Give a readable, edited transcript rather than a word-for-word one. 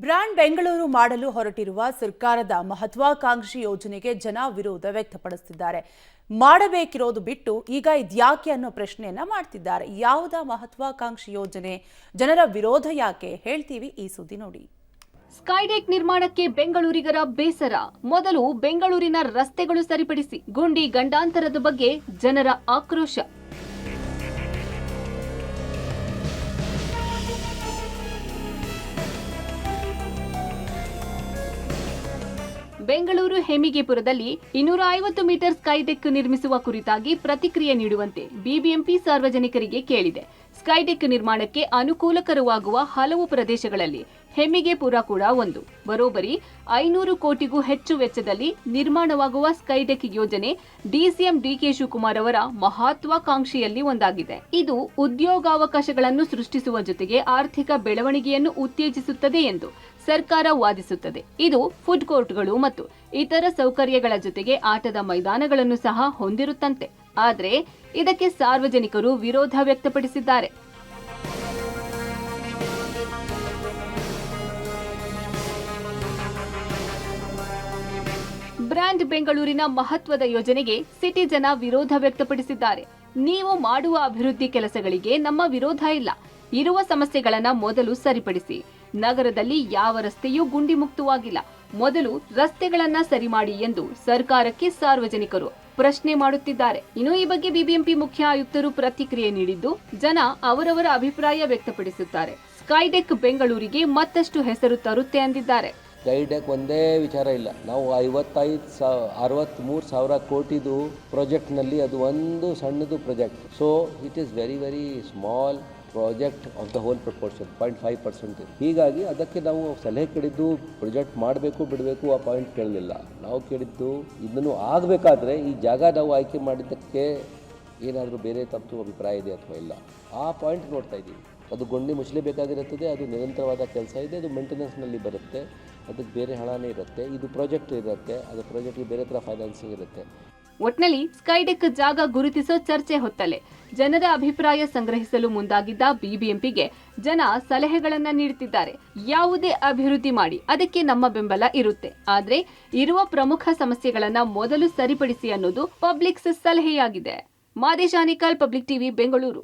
Brand Bengaluru ಮಾಡಲು ಹೊರಟಿರುವ ಸರ್ಕಾರದ ಮಹತ್ವಾಕಾಂಕ್ಷಿ ಯೋಜನೆಗೆ ಜನ ವಿರೋಧ ವ್ಯಕ್ತಪಡಿಸುತ್ತಿದ್ದಾರೆ. ಮಾಡಬೇಕಿರೋದು ಬಿಟ್ಟು ಈಗ ಇದ್ಯಾಕೆ ಅನ್ನೋ ಪ್ರಶ್ನೆಯನ್ನ ಮಾಡ್ತಿದ್ದಾರೆ. ಯಾವುದಾ ಮಹತ್ವಾಕಾಂಕ್ಷಿ ಯೋಜನೆ, ಜನರ ವಿರೋಧ ಯಾಕೆ ಹೇಳ್ತೀವಿ ಈ ಸುದ್ದಿ ನೋಡಿ. ಸ್ಕೈಡೆಕ್ ನಿರ್ಮಾಣಕ್ಕೆ ಬೆಂಗಳೂರಿಗರ ಬೇಸರ. ಮೊದಲು ಬೆಂಗಳೂರಿನ ರಸ್ತೆಗಳು ಸರಿಪಡಿಸಿ, ಗುಂಡಿ ಗಂಡಾಂತರದ ಬಗ್ಗೆ ಜನರ ಆಕ್ರೋಶ. ಬೆಂಗಳೂರು ಹೆಮಿಗೆಪುರದಲ್ಲಿ 250 ಮೀಟರ್ ಸ್ಕೈಡೆಕ್ ನಿರ್ಮಿಸುವ ಕುರಿತಾಗಿ ಪ್ರತಿಕ್ರಿಯೆ ನೀಡುವಂತೆ ಬಿಬಿಎಂಪಿ ಸಾರ್ವಜನಿಕರಿಗೆ ಕೇಳಿದೆ. ಸ್ಕೈಡೆಕ್ ನಿರ್ಮಾಣಕ್ಕೆ ಅನುಕೂಲಕರವಾಗುವ ಹಲವು ಪ್ರದೇಶಗಳಲ್ಲಿ ಹೆಮಿಗೆಪುರ ಕೂಡ ಒಂದು. ಬರೋಬ್ಬರಿ 500 ಕೋಟಿಗೂ ಹೆಚ್ಚು ವೆಚ್ಚದಲ್ಲಿ ನಿರ್ಮಾಣವಾಗುವ ಸ್ಕೈಡೆಕ್ ಯೋಜನೆ ಡಿಸಿಎಂ ಡಿಕೆ ಶಿವಕುಮಾರ್ ಅವರ ಮಹತ್ವಾಕಾಂಕ್ಷೆಯಲ್ಲಿ ಒಂದಾಗಿದೆ. ಇದು ಉದ್ಯೋಗಾವಕಾಶಗಳನ್ನು ಸೃಷ್ಟಿಸುವ ಜೊತೆಗೆ ಆರ್ಥಿಕ ಬೆಳವಣಿಗೆಯನ್ನು ಉತ್ತೇಜಿಸುತ್ತದೆ ಎಂದು ಸರ್ಕಾರ ವಾದಿಸುತ್ತದೆ. ಇದು ಫುಡ್ ಕೋರ್ಟ್ಗಳು ಮತ್ತು ಇತರ ಸೌಕರ್ಯಗಳ ಜೊತೆಗೆ ಆಟದ ಮೈದಾನಗಳನ್ನು ಸಹ ಹೊಂದಿರುತ್ತಂತೆ. ಆದರೆ ಇದಕ್ಕೆ ಸಾರ್ವಜನಿಕರು ವಿರೋಧ ವ್ಯಕ್ತಪಡಿಸಿದ್ದಾರೆ. ಬ್ರ್ಯಾಂಡ್ ಬೆಂಗಳೂರಿನ ಮಹತ್ವದ ಯೋಜನೆಗೆ ಸಿಟಿ ಜನ ವಿರೋಧ ವ್ಯಕ್ತಪಡಿಸಿದ್ದಾರೆ. ನೀವು ಮಾಡುವ ಅಭಿವೃದ್ಧಿ ಕೆಲಸಗಳಿಗೆ ನಮ್ಮ ವಿರೋಧ ಇಲ್ಲ. ಇರುವ ಸಮಸ್ಯೆಗಳನ್ನ ಮೊದಲು ಸರಿಪಡಿಸಿ. ನಗರದಲ್ಲಿ ಯಾವ ರಸ್ತೆಯೂ ಗುಂಡಿ ಮುಕ್ತವಾಗಿಲ್ಲ. ಮೊದಲು ರಸ್ತೆಗಳನ್ನ ಸರಿ ಮಾಡಿ ಎಂದು ಸರ್ಕಾರಕ್ಕೆ ಸಾರ್ವಜನಿಕರು ಪ್ರಶ್ನೆ ಮಾಡುತ್ತಿದ್ದಾರೆ. ಇನ್ನು ಈ ಬಗ್ಗೆ ಬಿಬಿಎಂಪಿ ಮುಖ್ಯ ಆಯುಕ್ತರು ಪ್ರತಿಕ್ರಿಯೆ ನೀಡಿದ್ದು, ಜನ ಅವರವರ ಅಭಿಪ್ರಾಯ ವ್ಯಕ್ತಪಡಿಸುತ್ತಾರೆ. ಸ್ಕೈಡೆಕ್ ಬೆಂಗಳೂರಿಗೆ ಮತ್ತಷ್ಟು ಹೆಸರು ತರುತ್ತೆ ಎಂದಿದ್ದಾರೆ. ಸ್ಕೈಡೆಕ್ ಒಂದೇ ವಿಚಾರ ಇಲ್ಲ. ನಾವು 63 ಸಾವಿರ ಕೋಟಿದು ಪ್ರಾಜೆಕ್ಟ್ನಲ್ಲಿ ಅದು ಒಂದು ಸಣ್ಣದು project. So it is very very small project of the whole proportion, 0.5%. ಹೀಗಾಗಿ ಅದಕ್ಕೆ ನಾವು ಸಲಹೆ ಕೇಳಿದ್ದು ಪ್ರಾಜೆಕ್ಟ್ ಮಾಡಬೇಕು ಬಿಡಬೇಕು ಆ ಪಾಯಿಂಟ್ ಕೇಳಲಿಲ್ಲ. ನಾವು ಕೇಳಿದ್ದು ಇದನ್ನು ಆಗಬೇಕಾದ್ರೆ ಈ ಜಾಗ ನಾವು ಆಯ್ಕೆ ಮಾಡಿದ್ದಕ್ಕೆ ಏನಾದರೂ ಬೇರೆ ತಪ್ಪು ಅಭಿಪ್ರಾಯ ಇದೆ ಅಥವಾ ಇಲ್ಲ, ಆ ಪಾಯಿಂಟ್ ನೋಡ್ತಾ ಇದ್ದೀವಿ. ಅದು ಗೊಂಡಿ ಮುಚ್ಚಲೇಬೇಕಾಗಿರುತ್ತದೆ. ಅದು ನಿರಂತರವಾದ ಕೆಲಸ ಇದೆ. ಅದು ಮೇಂಟೆನೆನ್ಸ್ನಲ್ಲಿ ಬರುತ್ತೆ. ಅದಕ್ಕೆ ಬೇರೆ ಹಣನೇ ಇರುತ್ತೆ. ಇದು ಪ್ರಾಜೆಕ್ಟ್ ಇರುತ್ತೆ. ಅದು ಪ್ರಾಜೆಕ್ಟ್ಗೆ ಬೇರೆ ಥರ ಫೈನಾನ್ಸಿಂಗ್ ಇರುತ್ತೆ. ಒಟ್ನಲ್ಲಿ ಸ್ಕೈಡೆಕ್ ಜಾಗ ಗುರುತಿಸೋ ಚರ್ಚೆ ಹೊತ್ತಲೆ ಜನರ ಅಭಿಪ್ರಾಯ ಸಂಗ್ರಹಿಸಲು ಮುಂದಾಗಿದ್ದ ಬಿಬಿಎಂಪಿಗೆ ಜನ ಸಲಹೆಗಳನ್ನ ನೀಡುತ್ತಿದ್ದಾರೆ. ಯಾವುದೇ ಅಭಿವೃದ್ಧಿ ಮಾಡಿ, ಅದಕ್ಕೆ ನಮ್ಮ ಬೆಂಬಲ ಇರುತ್ತೆ. ಆದ್ರೆ ಇರುವ ಪ್ರಮುಖ ಸಮಸ್ಯೆಗಳನ್ನ ಮೊದಲು ಸರಿಪಡಿಸಿ ಅನ್ನೋದು ಪಬ್ಲಿಕ್ಸ್ ಸಲಹೆಯಾಗಿದೆ. Madesh Anekal, public TV, Bengaluru.